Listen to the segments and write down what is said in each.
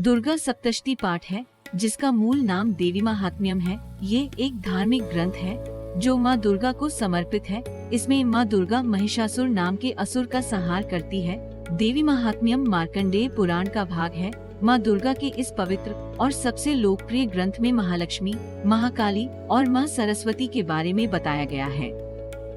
दुर्गा सप्तशती पाठ है, जिसका मूल नाम देवी महात्म्यम है। ये एक धार्मिक ग्रंथ है जो माँ दुर्गा को समर्पित है। इसमें माँ दुर्गा महिषासुर नाम के असुर का संहार करती है। देवी महात्म्यम मार्कंडेय पुराण का भाग है। माँ दुर्गा के इस पवित्र और सबसे लोकप्रिय ग्रंथ में महालक्ष्मी, महाकाली और माँ सरस्वती के बारे में बताया गया है।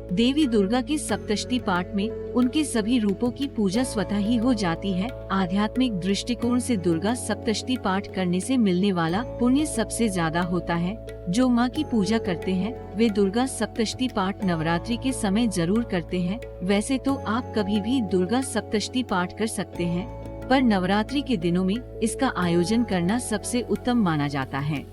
देवी दुर्गा के सप्तशती पाठ में उनके सभी रूपों की पूजा स्वतः ही हो जाती है। आध्यात्मिक दृष्टिकोण से दुर्गा सप्तशती पाठ करने से मिलने वाला पुण्य सबसे ज्यादा होता है। जो माँ की पूजा करते हैं वे दुर्गा सप्तशती पाठ नवरात्रि के समय जरूर करते हैं। वैसे तो आप कभी भी दुर्गा सप्तशती पाठ कर सकते हैं, पर नवरात्रि के दिनों में इसका आयोजन करना सबसे उत्तम माना जाता है।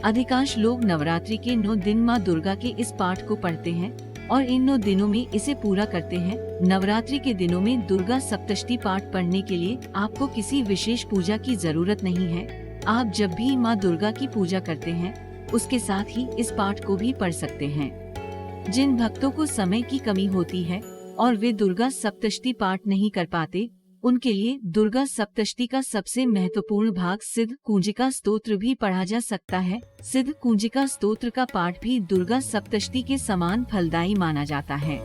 अधिकांश लोग नवरात्रि के 9 दिन माँ दुर्गा के इस पाठ को पढ़ते हैं और इन 9 दिनों में इसे पूरा करते हैं। नवरात्रि के दिनों में दुर्गा सप्तशती पाठ पढ़ने के लिए आपको किसी विशेष पूजा की जरूरत नहीं है। आप जब भी माँ दुर्गा की पूजा करते हैं उसके साथ ही इस पाठ को भी पढ़ सकते हैं। जिन भक्तों को समय की कमी होती है और वे दुर्गा सप्तशती पाठ नहीं कर पाते, उनके लिए दुर्गा सप्तशती का सबसे महत्वपूर्ण भाग सिद्ध कुंजिका स्तोत्र भी पढ़ा जा सकता है। सिद्ध कुंजिका स्तोत्र का पाठ भी दुर्गा सप्तशती के समान फलदायी माना जाता है।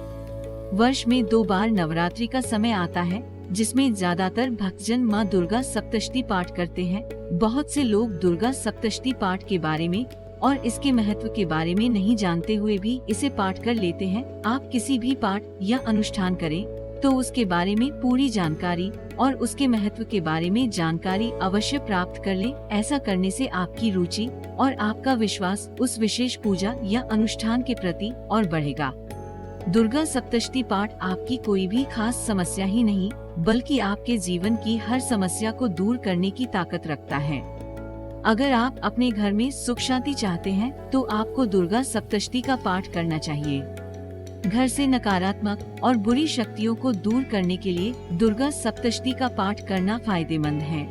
वर्ष में 2 बार नवरात्रि का समय आता है, जिसमें ज्यादातर भक्तजन माँ दुर्गा सप्तशती पाठ करते हैं। बहुत से लोग दुर्गा सप्तशती पाठ के बारे में और इसके महत्व के बारे में नहीं जानते हुए भी इसे पाठ कर लेते हैं। आप किसी भी पाठ या अनुष्ठान करें तो उसके बारे में पूरी जानकारी और उसके महत्व के बारे में जानकारी अवश्य प्राप्त कर लें। ऐसा करने से आपकी रुचि और आपका विश्वास उस विशेष पूजा या अनुष्ठान के प्रति और बढ़ेगा। दुर्गा सप्तशती पाठ आपकी कोई भी खास समस्या ही नहीं, बल्कि आपके जीवन की हर समस्या को दूर करने की ताकत रखता है। अगर आप अपने घर में सुख शांति चाहते हैं तो आपको दुर्गा सप्तशती का पाठ करना चाहिए। घर से नकारात्मक और बुरी शक्तियों को दूर करने के लिए दुर्गा सप्तशती का पाठ करना फायदेमंद है।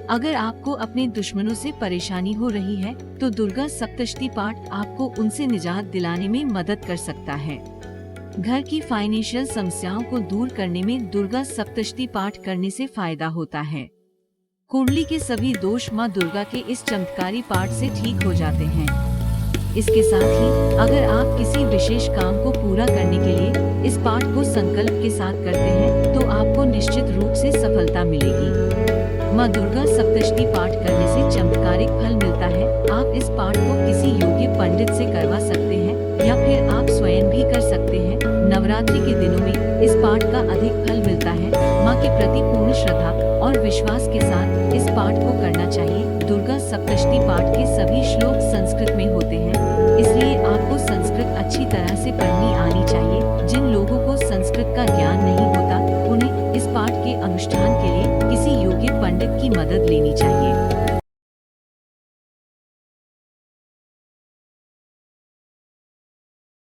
अगर आपको अपने दुश्मनों से परेशानी हो रही है तो दुर्गा सप्तशती पाठ आपको उनसे निजात दिलाने में मदद कर सकता है। घर की फाइनेंशियल समस्याओं को दूर करने में दुर्गा सप्तशती पाठ करने से फायदा होता है। कुंडली के सभी दोष माँ दुर्गा के इस चमत्कारी पाठ से ठीक हो जाते हैं। इसके साथ ही अगर आप किसी विशेष काम को पूरा करने के लिए इस पाठ को संकल्प के साथ करते हैं तो आपको निश्चित रूप से सफलता मिलेगी। माँ दुर्गा सप्तशती पाठ करने से चमत्कारिक फल मिलता है। आप इस पाठ को किसी योग्य पंडित से करवा सकते हैं या फिर आप स्वयं भी कर सकते हैं। नवरात्रि के दिनों में इस पाठ का अधिक फल मिलता है। माँ के प्रति पूर्ण श्रद्धा और विश्वास के साथ इस पाठ को करना चाहिए। दुर्गा सप्तशती पाठ के सभी श्लोक संस्कृत में होते हैं, इसलिए आपको संस्कृत अच्छी तरह से पढ़नी आनी चाहिए। जिन लोगों को संस्कृत का ज्ञान नहीं होता, उन्हें इस पाठ के अनुष्ठान के लिए किसी योग्य पंडित की मदद लेनी चाहिए।